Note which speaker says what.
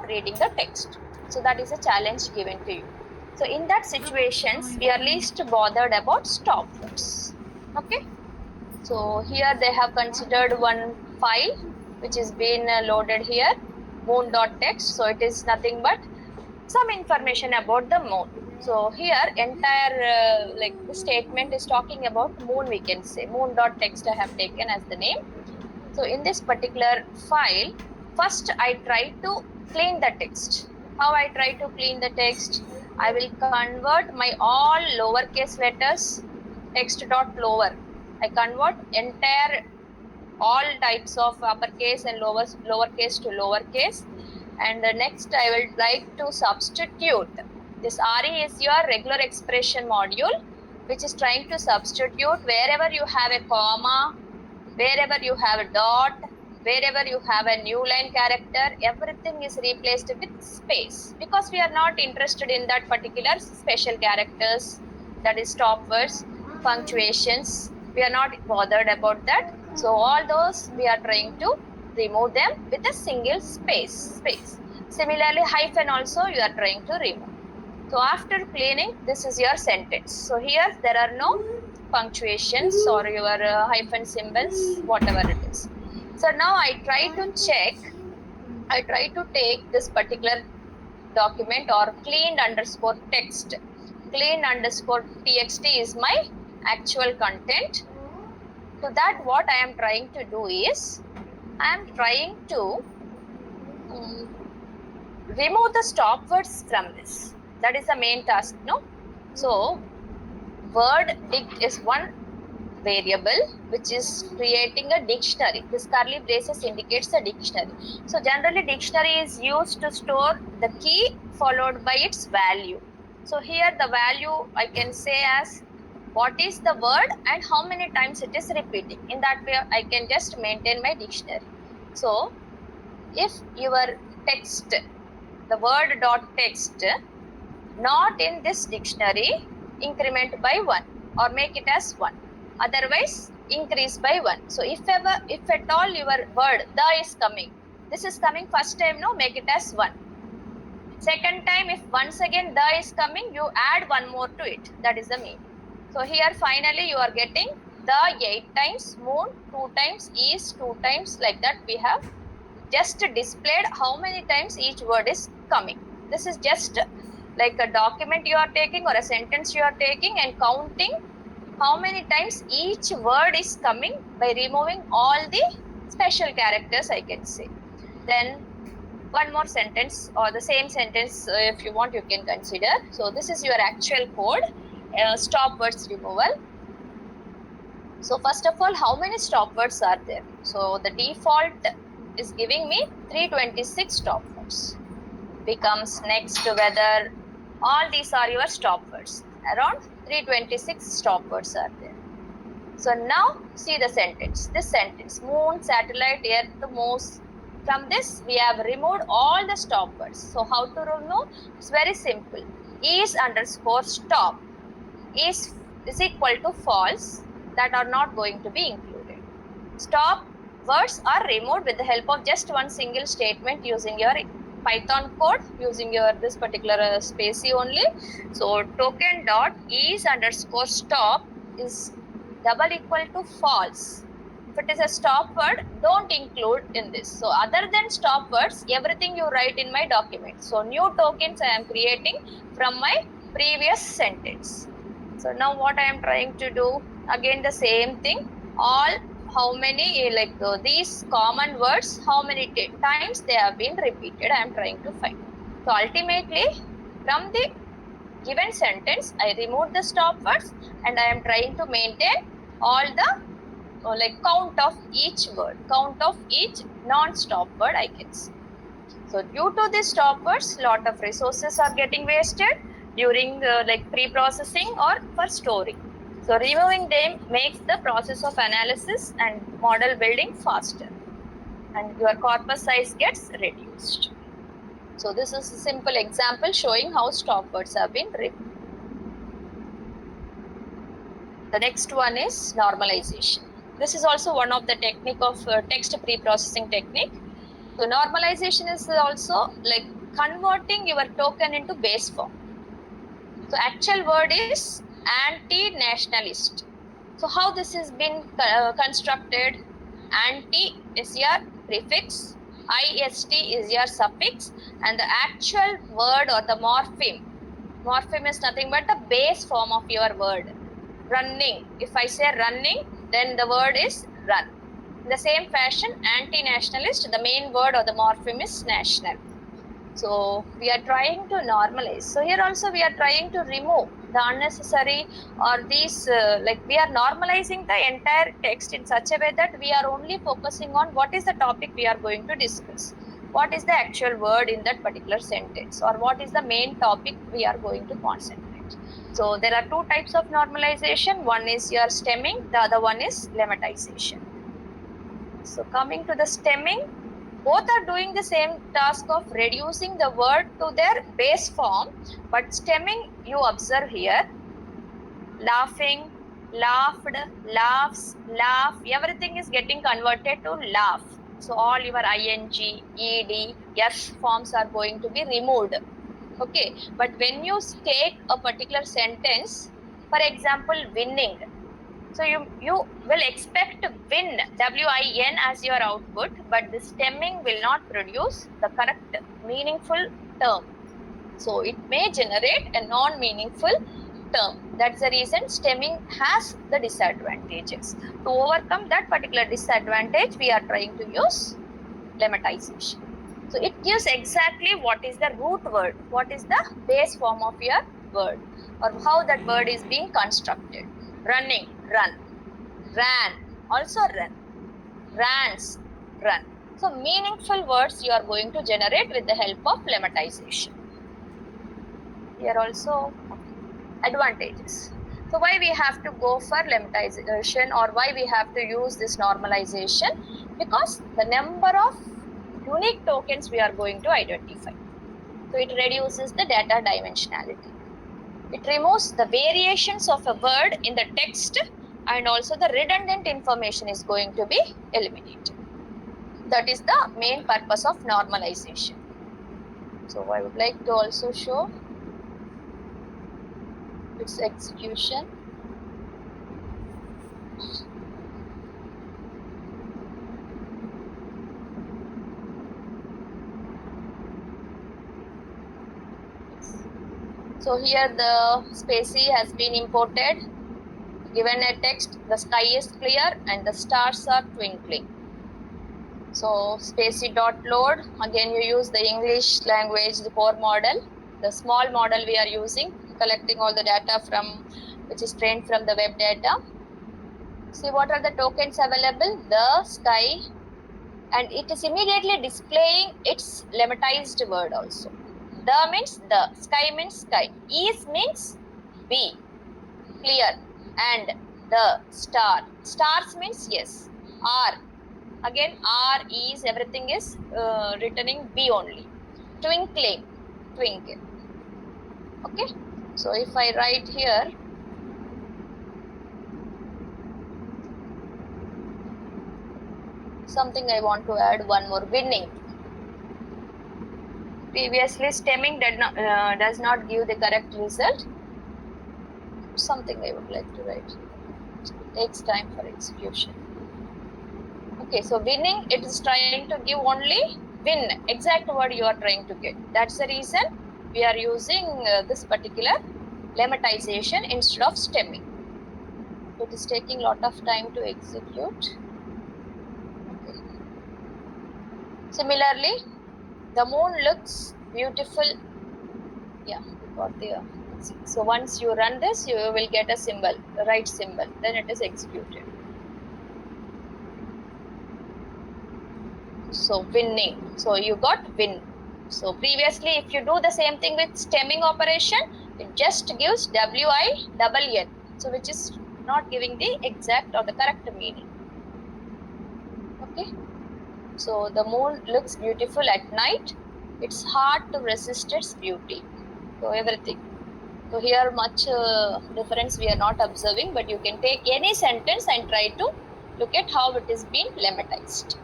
Speaker 1: not reading the text. So that is a challenge given to you. So in that situations, we are least bothered about stop words. Okay. So here they have considered one file which is been loaded here, moon.txt. So it is nothing but some information about the moon. So here entire the statement is talking about moon, we can say. Moon.txt I have taken as the name. So in this particular file, first I try to clean the text. How I try to clean the text? I will convert my all lowercase letters, text.lower. I convert entire all types of uppercase and lowercase to lowercase. And next I will like to substitute. This RE is your regular expression module, which is trying to substitute wherever you have a comma, wherever you have a dot, wherever you have a new line character, everything is replaced with space, because we are not interested in that particular special characters, that is stop words, punctuations. We are not bothered about that. So all those we are trying to remove them with a single space. Similarly, hyphen also you are trying to remove. So after cleaning, this is your sentence. So here there are no punctuations or your hyphen symbols, whatever it is. So now I try to check, I try to take this particular document or cleaned underscore text. Cleaned underscore txt is my actual content. So that what I am trying to do is, I am trying to remove the stop words from this. That is the main task, no? So word dict is one variable which is creating a dictionary. This curly braces indicates a dictionary. So generally dictionary is used to store the key followed by its value. So here the value I can say as what is the word and how many times it is repeating. In that way I can just maintain my dictionary. So if your text, the word dot text not in this dictionary, increment by 1 or make it as 1. Otherwise increase by 1. So if at all your word the is coming, this is coming first time, no, make it as 1. Second time, if once again the is coming, you add 1 more to it. That is the mean. So here finally you are getting the 8 times, moon 2 times, east 2 times, like that we have just displayed how many times each word is coming. This is just like a document you are taking or a sentence you are taking and counting how many times each word is coming by removing all the special characters, I can say. Then one more sentence or the same sentence if you want you can consider. So this is your actual code, stop words removal. So first of all, how many stop words are there? So the default is giving me 326 stop words. Becomes next whether all these are your stop words. Around 326 stop words are there. So now see the sentence. This sentence, moon, satellite, earth, mouse. From this we have removed all the stop words. So how to remove? It's very simple. Is underscore stop is equal to false, that are not going to be included. Stop words are removed with the help of just one single statement using your Python code, using your this particular spacey only. So token dot is underscore stop is double equal to false. If it is a stop word, don't include in this. So other than stop words, everything you write in my document. So new tokens I am creating from my previous sentence. So now what I am trying to do, again the same thing, all how many these common words, how many times they have been repeated, I am trying to find. So ultimately from the given sentence I remove the stop words and I am trying to maintain all the count of each word, count of each non-stop word I can see. So due to this stop words, lot of resources are getting wasted during pre-processing or for storing. So removing them makes the process of analysis and model building faster and your corpus size gets reduced. So this is a simple example showing how stop words have been removed. The next one is normalization. This is also one of the technique of text pre-processing technique. So normalization is also like converting your token into base form. So actual word is anti-nationalist. So how this has been constructed? Anti is your prefix, ist is your suffix, and the actual word or the morpheme. Morpheme is nothing but the base form of your word. Running. If I say running, then the word is run. In the same fashion, anti-nationalist, the main word or the morpheme is national. So we are trying to normalize. So here also we are trying to remove the unnecessary or these we are normalizing the entire text in such a way that we are only focusing on what is the topic we are going to discuss. What is the actual word in that particular sentence, or what is the main topic we are going to concentrate. So there are two types of normalization. One is your stemming, the other one is lemmatization. So coming to the stemming, both are doing the same task of reducing the word to their base form, but stemming, you observe here, laughing, laughed, laughs, laugh, everything is getting converted to laugh. So all your ing, ed, s forms are going to be removed. Okay, but when you take a particular sentence, for example, winning, so you will expect win, W-I-N as your output, but the stemming will not produce the correct meaningful term. So it may generate a non-meaningful term. That's the reason stemming has the disadvantages. To overcome that particular disadvantage, we are trying to use lemmatization. So it gives exactly what is the root word, what is the base form of your word, or how that word is being constructed. Running, run. Ran, also run. Rans, run. So meaningful words you are going to generate with the help of lemmatization. Here also advantages. So why we have to go for lemmatization, or why we have to use this normalization? Because the number of unique tokens we are going to identify. So it reduces the data dimensionality. It removes the variations of a word in the text, and also the redundant information is going to be eliminated. That is the main purpose of normalization. So I would like to also show its execution. So here the spacey has been imported. Given a text, the sky is clear and the stars are twinkling. So spacey.load, again you use the English language, the core model, the small model we are using, collecting all the data from, which is trained from the web data. See what are the tokens available? The sky, and it is immediately displaying its lemmatized word also. The means the, sky means sky, is means be, clear, and the star. Stars means yes, are. Again, R, is, everything is returning B only. Twinkling, twinkle. Okay. So if I write here, something I want to add, one more, winning. Previously, stemming does not give the correct result. Something I would like to write. It takes time for execution. Okay, so winning, it is trying to give only win, exact word you are trying to get. That's the reason we are using this particular lemmatization instead of stemming. It is taking a lot of time to execute. Okay. Similarly, the moon looks beautiful. Yeah, we got the. So once you run this, you will get a symbol, the right symbol. Then it is executed. So winning. So you got win. So previously, if you do the same thing with stemming operation, it just gives WINN. So which is not giving the exact or the correct meaning. Okay. So the moon looks beautiful at night. It's hard to resist its beauty. So everything. So here much difference we are not observing, but you can take any sentence and try to look at how it is being lemmatized.